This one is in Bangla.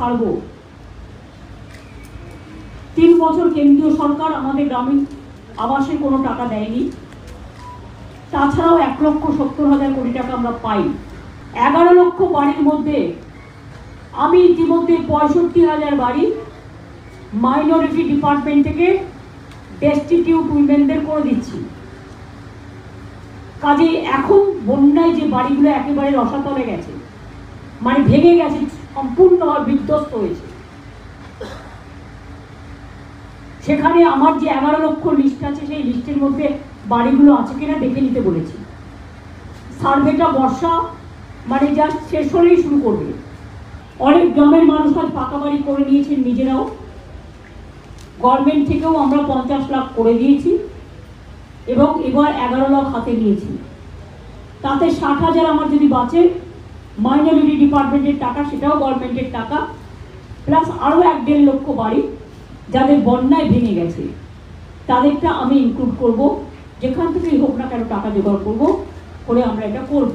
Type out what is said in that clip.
ছাড়ব। 3 বছর কেন্দ্রীয় সরকার আমাদের গ্রামীণ আবাসে কোনো টাকা দেয়নি। তাছাড়াও 1,70,000 কোটি টাকা আমরা পাই। 11 লক্ষ বাড়ির মধ্যে আমি ইতিমধ্যে 65,000 বাড়ি মাইনরিটি ডিপার্টমেন্ট থেকে ডেস্টিটিউট উইমেনদের করে দিচ্ছি। কাজে এখন বন্যায় যে বাড়িগুলো একেবারে রসাতলে গেছে, মানে ভেঙে গেছে, সম্পূর্ণভাবে বিধ্বস্ত হয়েছে, সেখানে আমার যে 11 লক্ষ লিস্ট আছে সেই লিস্টের মধ্যে বাড়িগুলো আছে কিনা দেখে নিতে বলেছি। সার্ভেটা বর্ষা মানে জাস্ট শেষ হলেই শুরু করবে। অনেক গ্রামের মানুষ আজ পাকা বাড়ি করে নিয়েছেন নিজেরাও। গভর্নমেন্ট থেকেও আমরা 50 লাখ করে দিয়েছি এবং এবার 11 লাখ হাতে নিয়েছি। তাতে 60,000 আমার যদি বাঁচে, মাইনরিটি ডিপার্টমেন্টের টাকা, সেটাও গভর্নমেন্টের টাকা, প্লাস আরও 1-1.5 লক্ষ বাড়ি যাদের বন্যায় ভেঙে গেছে, তাদেরটা আমি ইনক্লুড করব। যেখান থেকেই হোক না কেন টাকা জোগাড় করবো, করে আমরা এটা করব।